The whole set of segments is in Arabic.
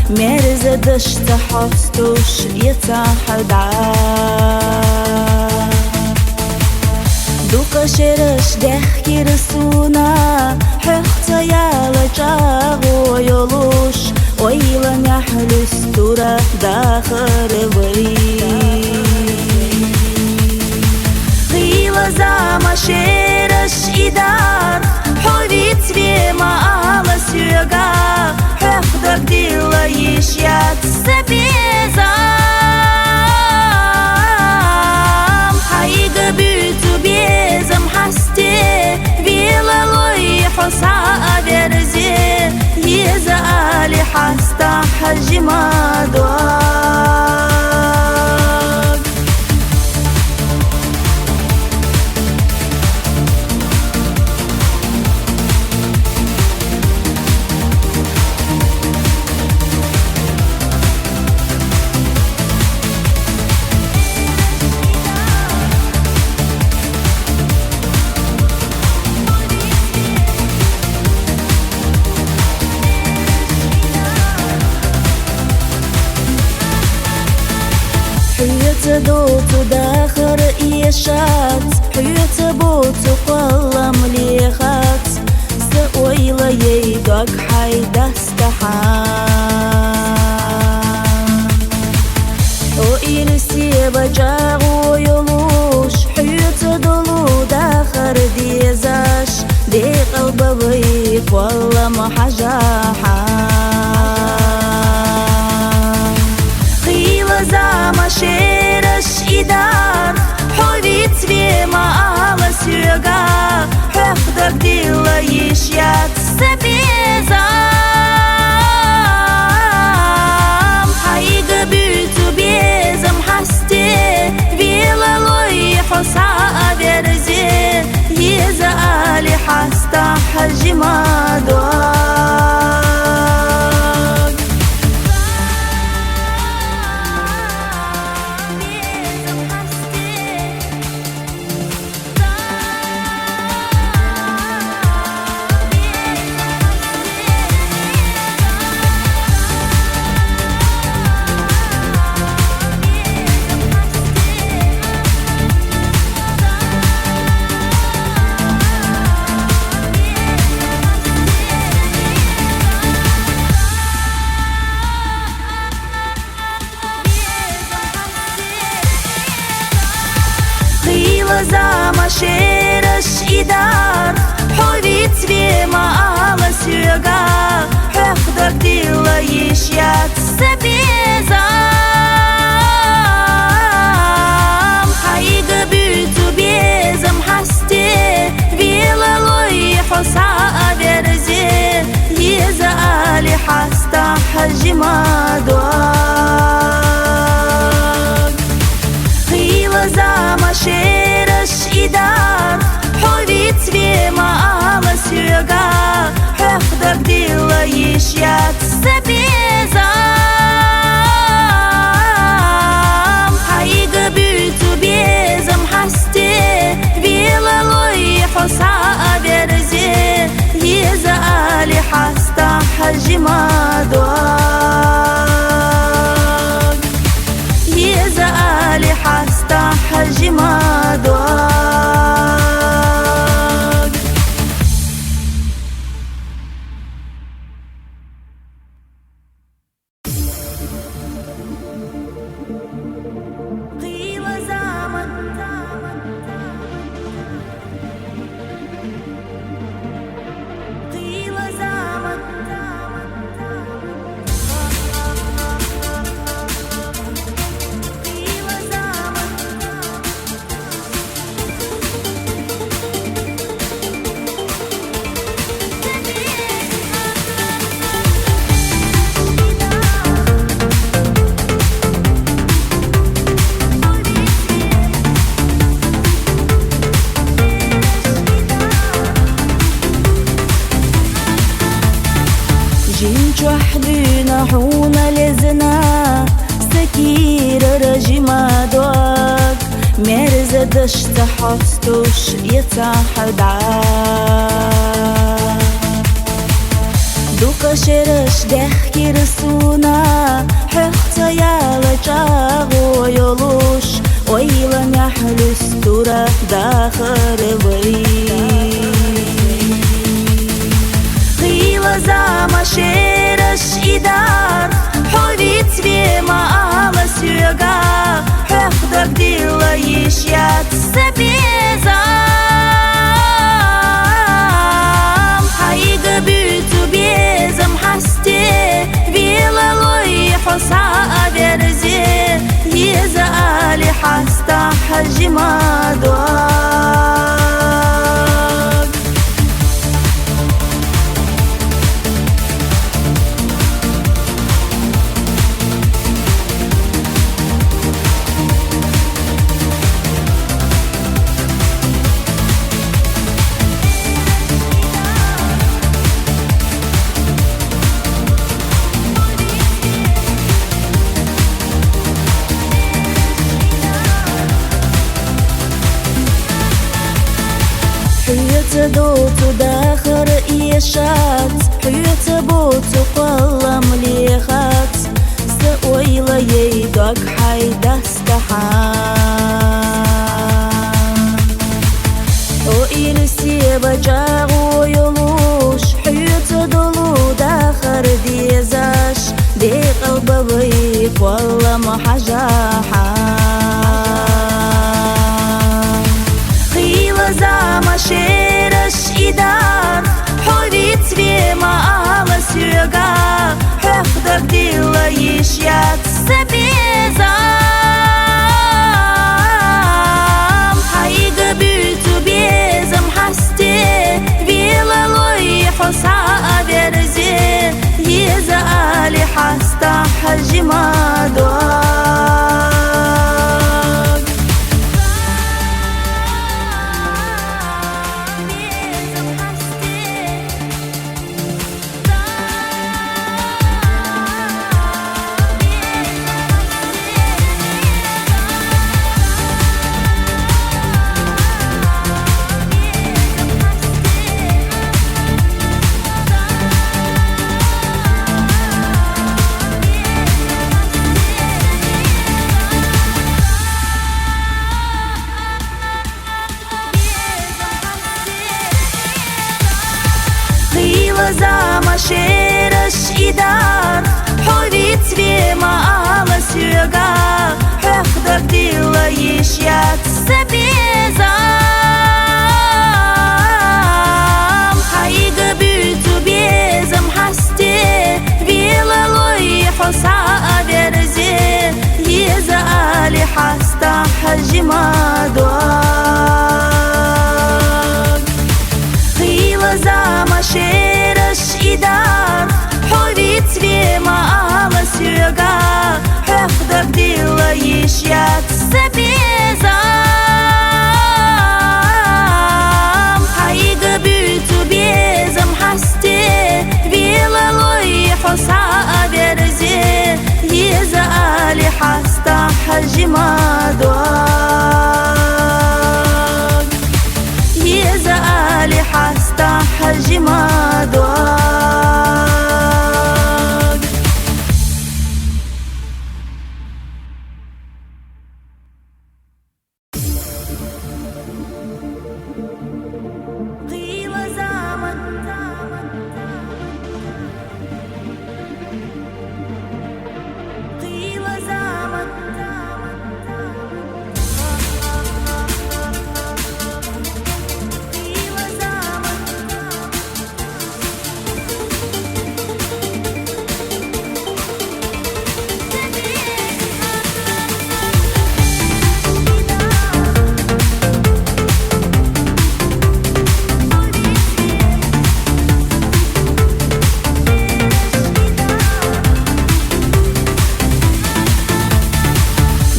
مرزدش تحستوش يتحدع دوكا شرش دحكي رسونا حختا يالا جاغو يولوش ويلا نحلس تورا داخر بري غيلا زاما شرش إدار حويت بما على سيغا حخدك ديلا يشيات سبيزام حيقا بيتو بيزم حستي بيلا لوي حسا أبرزي يزا آلي حستا حجما دوار حيوت دوتو داخر إيشات حيوت بوتو قلم ليخات سأويلا يدوك حيدا استحام وإلسي بجاغو يلوش حيوت دولو داخر ديزاش دي قلب بيك والله محجاحام خيلا زاما شرش إدار حويت بما على سيغا حخدك ديلا يشيات سبيزام حيقا بيتو بيزم حستي بيلا لوي حسا أبرزي يزا آلي حستا حجما دوار زاما شرش إدار حويت بما على سيغا حخدك ديلا يشيات سبيزام حيقا بيتو بيزم حستي بيلا لوي حسا أبرزي يزا آلي حستا حجما دوار غيلا زاما شرش إدار حويت بما على سيغا حخدك ديلا يشيات سبيزام حيقا بيتو بيزم حستي بيلا لوي حسا أبرزي يزا آلي حستا حجما دوار يزا آلي حستا حجما دوار غيلا زامن غيلا زامن جنج وحدنا حونا لزنا سكير رجما دوك مرزدش تحستوش يتحدع دوكا Дукашерыш дехкир суна Хөхтө яла чагу йолуш Ойла мяхлюс тура дахыры бри Хила замашерыш идар Ховит свема ала сюга Хөхтөк дила ишят себезам Хайга бюту безам хасте Вила лой حسا أبرزي يزالي حستا حجما دواب حيوت دوتو داخر إيشات حيوت بوتو قلم ليخات سأويلا يدوك حيدا استحام وإلسي بجاغو يلوش حيوت دولو داخر ديزاش دي قلب بيك والله محجاحام خيلا замашерыш идар Ховит свема ала сюга Хөхтөк дила ишят себезам Хайга бюту безам хасте Вила лой حسا أبرزي يزالي حستا حجما دواب замашерыш идар Ховит свема ала сюга Хөхтөк дила ишят себезам Хайга бюту безам хасте Вила лой حسا أبرزي يزالي حستا حجما دواب خيلا замашерыш идар Ховит свема ала сюга Хөхтөк дила ишят себезам Хайга бюту безам хасте Вила лой حسا أبرزي يزالي حستا حجما دواب يزالي حستا حجما دواب غيلا زامن غيلا زامن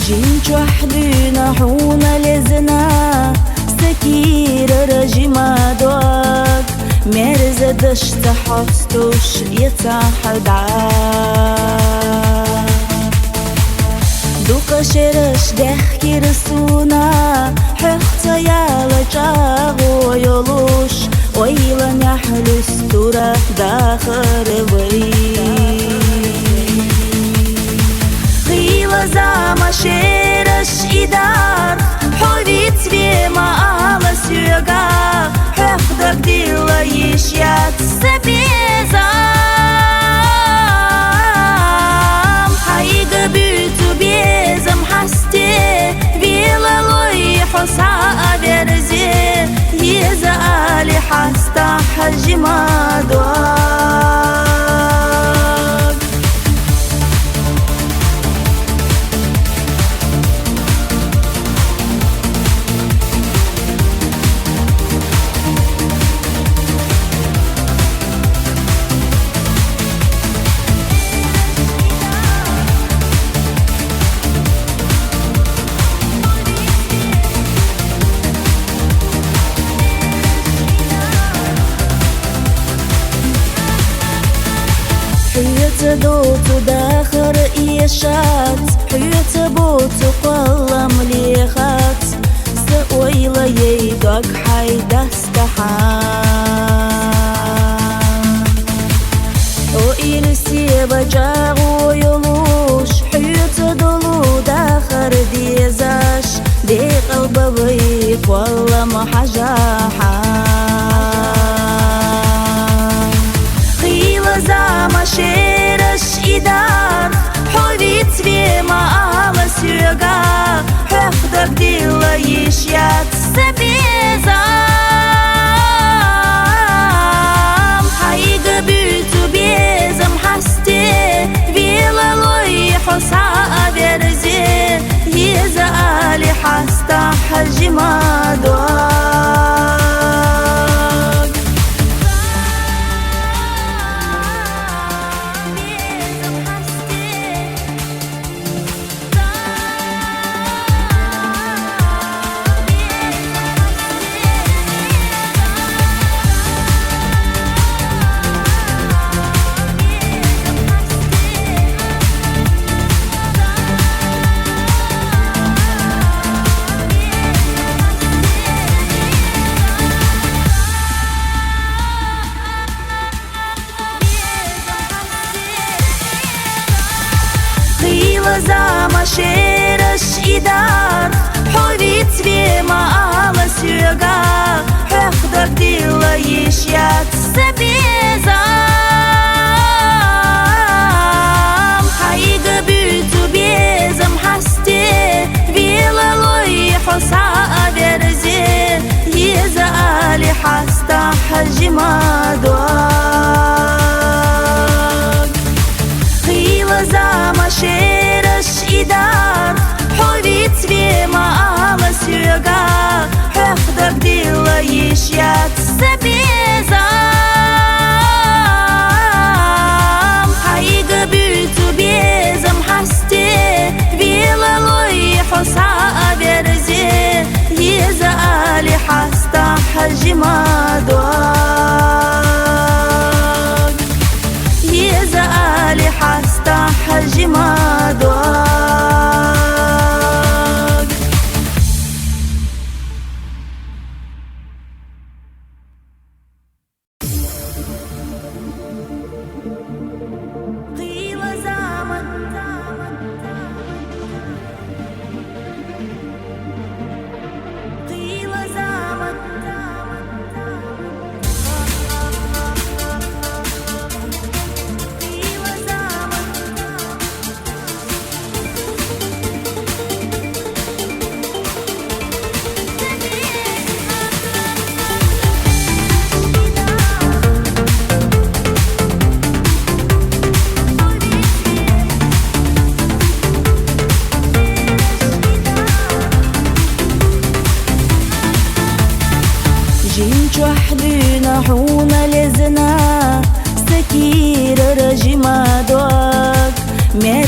جينج وحدنا حونا لزنا سكير رجما دوك مرزة دشت حستوش يتحد Дукашерыш дехкир суна Хөхтө яла чагу йолуш ойла няхлюс тура дахарвай Хила зама шераш идар Ховит свема ала сюга Хёхдак дила ешят себезам Хайга бюту безам хасте Вила лой حسا أبرزي يزالي حستا حجما دواق حيوت دوتو داخر إيشات حيوت بوتو قلم ليخات سأويلا ييدك حيدا استحان وإلسي بجاغو يلوش حيوت دولو داخر ديزاش دي قلب بيك والله محجاحان زама шераш идар Ховит свема ала сюга Хёхдак дила ешят себезам Хайга бюту безам хасте Вила лой حسا أبرزي يزالي حستا حجما دواق زама шераш идар Ховит свема ала сюга Хёхдак дила ешят себезам Хайга бюту безам хасте Вила лой حسا أبرزي يزالي حستا حجما دواق Хила зама шераш идар Ховит свема ала сюга Хёхдак дила ешят себезам Хайга бюту безам хасте Вила лой حسا أبرزي يزالي حستا حجما دواق يزالي حستا حجما دواق قيل زامن قيل زامن جنج وحدنا حونا لزنا سكير رجما دواك